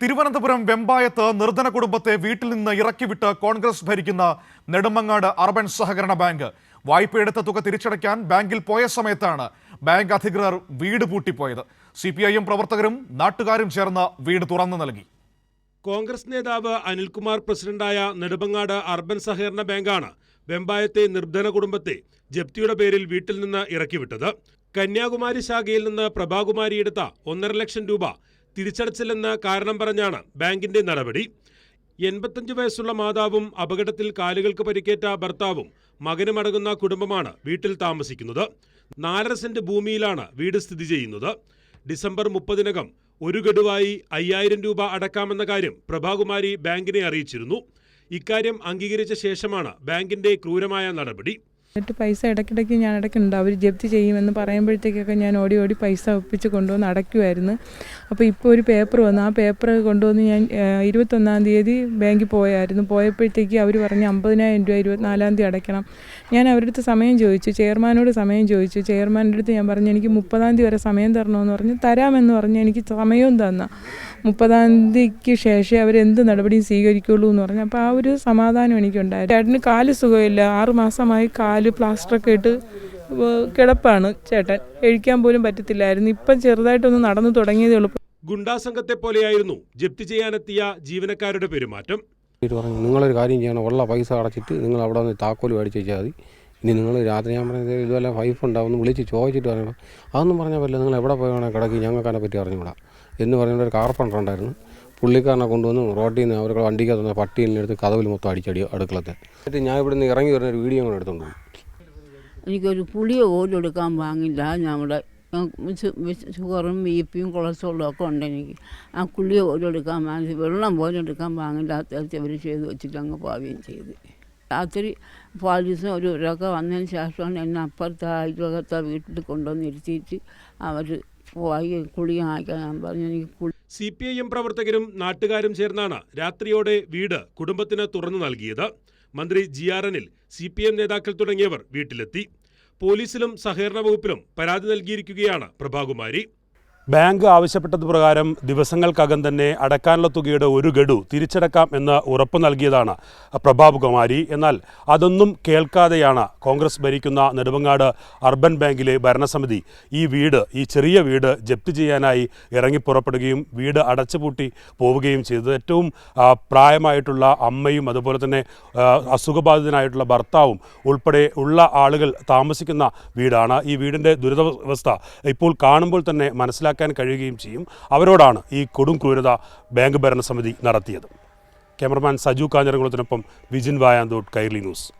തിരുവനന്തപുരം വെമ്പായത്ത് നിർധന കുടുംബത്തെ വീട്ടിൽ നിന്ന് ഇറക്കിവിട്ട് കോൺഗ്രസ് ഭരിക്കുന്ന നെടുമങ്ങാട് അർബൻ സഹകരണ ബാങ്ക് വായ്പയെടുത്ത തുക തിരിച്ചടയ്ക്കാൻ ബാങ്കിൽ പോയ സമയത്താണ് ബാങ്ക് അധികൃതർ വീട് പൂട്ടിപ്പോയത്. CPIM പ്രവർത്തകരും നാട്ടുകാരും ചേർന്ന് വീട് തുറന്നു നൽകി. കോൺഗ്രസ് നേതാവ് അനിൽകുമാർ പ്രസിഡന്റായ നെടുമങ്ങാട് അർബൻ സഹകരണ ബാങ്കാണ് വെമ്പായത്തെ നിർധന കുടുംബത്തെ ജപ്തിയുടെ പേരിൽ വീട്ടിൽ നിന്ന് ഇറക്കിവിട്ടത്. കന്യാകുമാരി ശാഖയിൽ നിന്ന് പ്രഭാകുമാരി എടുത്ത 1.5 ലക്ഷം രൂപ തിരിച്ചടച്ചില്ലെന്ന് കാരണം പറഞ്ഞാണ് ബാങ്കിന്റെ നടപടി. 85 വയസ്സുള്ള മാതാവും അപകടത്തിൽ കാലുകൾക്ക് പരിക്കേറ്റ ഭർത്താവും മകനുമടങ്ങുന്ന കുടുംബമാണ് വീട്ടിൽ താമസിക്കുന്നത്. 4.5 സെന്റ് ഭൂമിയിലാണ് വീട് സ്ഥിതി ചെയ്യുന്നത്. ഡിസംബർ 30-നകം ഒരു ഗഡുവായി 5000 രൂപ അടക്കാമെന്ന കാര്യം പ്രഭാകുമാരി ബാങ്കിനെ അറിയിച്ചിരുന്നു. ഇക്കാര്യം അംഗീകരിച്ച ശേഷമാണ് ബാങ്കിന്റെ ക്രൂരമായ നടപടി. എന്നിട്ട് പൈസ ഇടയ്ക്കിടയ്ക്ക് ഞാൻ അടയ്ക്കുന്നുണ്ട്. അവർ ജപ്തി ചെയ്യുമെന്ന് പറയുമ്പോഴത്തേക്കൊക്കെ ഞാൻ ഓടി പൈസ ഒപ്പിച്ച് കൊണ്ടുവന്ന് അടയ്ക്കുമായിരുന്നു. അപ്പോൾ ഇപ്പോൾ ഒരു പേപ്പർ വന്നു. ആ പേപ്പർ കൊണ്ടുവന്ന് ഞാൻ 21-ാം തീയതി ബാങ്കിൽ പോയായിരുന്നു. പോയപ്പോഴത്തേക്ക് അവർ പറഞ്ഞു 50,000 രൂപ 24-ാം തീയതി അടയ്ക്കണം. ഞാൻ അവരുടെ അടുത്ത് സമയം ചോദിച്ചു, ചെയർമാനോട് സമയം ചോദിച്ചു. ചെയർമാൻ്റെ അടുത്ത് ഞാൻ പറഞ്ഞു എനിക്ക് 30-ാം തീയതി വരെ സമയം തരണമെന്ന് പറഞ്ഞു. തരാമെന്ന് പറഞ്ഞ് എനിക്ക് സമയവും തന്ന 30-ാം തീയതിക്ക് ശേഷം അവരെന്ത് നടപടിയും സ്വീകരിക്കുള്ളൂ എന്ന് പറഞ്ഞു. അപ്പോൾ ആ ഒരു സമാധാനം എനിക്കുണ്ടായിരുന്നു. ചേട്ടന് കാല് സുഖമില്ല. 6 മാസമായി കാല് പ്ലാസ്റ്ററൊക്കെ ഇട്ട് കിടപ്പാണ്. ചേട്ടൻ കഴിക്കാൻ പോലും പറ്റത്തില്ലായിരുന്നു. ഇപ്പം ചെറുതായിട്ടൊന്ന് നടന്നു തുടങ്ങിയതേ ഉള്ളൂ. ഗുണ്ടാ സംഘത്തെ പോലെയായിരുന്നു ജപ്തി ചെയ്യാനെത്തിയ ജീവനക്കാരുടെ പെരുമാറ്റം. നിങ്ങളൊരു കാര്യം ചെയ്യണം, ഉള്ള പൈസ അടച്ചിട്ട് നിങ്ങൾ അവിടെ നിന്ന് താക്കോൽ മേടിച്ച് വെച്ചാൽ മതി. ഇനി നിങ്ങൾ രാത്രി ഞാൻ പറഞ്ഞത് ഇതുപോലെ വൈഫ് ഉണ്ടാവുമെന്ന് വിളിച്ച് ചോദിച്ചിട്ട് പറയണം. അതൊന്നും പറഞ്ഞാൽ പറ്റില്ല. നിങ്ങൾ എവിടെ പോയാൽ കിടക്കി ഞങ്ങൾക്ക് അതിനെ പറ്റി അറിഞ്ഞുകൂടാ എന്ന് പറഞ്ഞ ഒരു കാർപ്പൻ്റർ ഉണ്ടായിരുന്നു. പുള്ളിക്കാരനെ കൊണ്ടുവന്ന് റോട്ടിൽ നിന്ന് അവർക്ക് വണ്ടിക്ക് തന്ന പട്ടിയെടുത്ത് കതവിൽ മൊത്തം അടിച്ചടി അടുക്കളത്തെ. എന്നിട്ട് ഞാൻ ഇവിടെ നിന്ന് ഇറങ്ങി വരുന്ന ഒരു വീഡിയോ കൂടെ എടുത്തുകൊണ്ട് പോയി. എനിക്കൊരു പുളിയ പോലും എടുക്കാൻ വാങ്ങില്ല. നമ്മുടെ ഷുഗറും BP-യും കൊളസ്ട്രോളും ഒക്കെ ഉണ്ട് എനിക്ക്. ആ പുളിയ പോലും എടുക്കാൻ വാങ്ങി, വെള്ളം പോലും എടുക്കാൻ വാങ്ങില്ല. അത്യാവശ്യം അവർ ചെയ്ത് വെച്ചിട്ട് അങ്ങ് പോവുകയും ചെയ്ത്. രാത്രി പോലീസും ഒരൊക്കെ വന്നതിന് ശേഷമാണ് എന്നെ അപ്പുറത്തെ അയൽവകത്തെ വീട്ടിൽ കൊണ്ടുവന്ന് ഇരുത്തിയിട്ട് അവർ പോയി കുളി ആക്കാൻ ഞാൻ പറഞ്ഞു. എനിക്ക് CPIM പ്രവർത്തകരും നാട്ടുകാരും ചേർന്നാണ് രാത്രിയോടെ വീട് കുടുംബത്തിന് തുറന്നു നൽകിയത്. മന്ത്രി GR അനിൽ, CPIM നേതാക്കൾ തുടങ്ങിയവർ വീട്ടിലെത്തി. പോലീസിലും സഹകരണ വകുപ്പിലും പരാതി നൽകിയിരിക്കുകയാണ് പ്രഭാകുമാരി. ബാങ്ക് ആവശ്യപ്പെട്ടത് പ്രകാരം ദിവസങ്ങൾക്കകം തന്നെ അടക്കാനുള്ള തുകയുടെ ഒരു ഗഡു തിരിച്ചടക്കാം എന്ന് ഉറപ്പു നൽകിയതാണ് പ്രഭാകുമാരി. എന്നാൽ അതൊന്നും കേൾക്കാതെയാണ് കോൺഗ്രസ് ഭരിക്കുന്ന നെടുമങ്ങാട് അർബൻ ബാങ്കിലെ ഭരണസമിതി ഈ ചെറിയ വീട് ജപ്തി ചെയ്യാനായി ഇറങ്ങിപ്പുറപ്പെടുകയും വീട് അടച്ചുപൂട്ടി പോവുകയും ചെയ്തത്. ഏറ്റവും പ്രായമായിട്ടുള്ള അമ്മയും അതുപോലെ തന്നെ അസുഖബാധിതനായിട്ടുള്ള ഭർത്താവും ഉൾപ്പെടെ ഉള്ള ആളുകൾ താമസിക്കുന്ന വീടാണ്. ഈ വീടിൻ്റെ ദുരിതാവസ്ഥ ഇപ്പോൾ കാണുമ്പോൾ തന്നെ മനസ്സിലാക്കാൻ കഴിയുകയും ചെയ്യും. അവരോടാണ് ഈ കൊടും ക്രൂരത ബാങ്ക് ഭരണസമിതി നടത്തിയത്. ക്യാമറമാൻ സജു കാഞ്ഞിരംകുളത്തിനൊപ്പം വിജിൻ വായാന്തോട്ട്, കൈരളി ന്യൂസ്.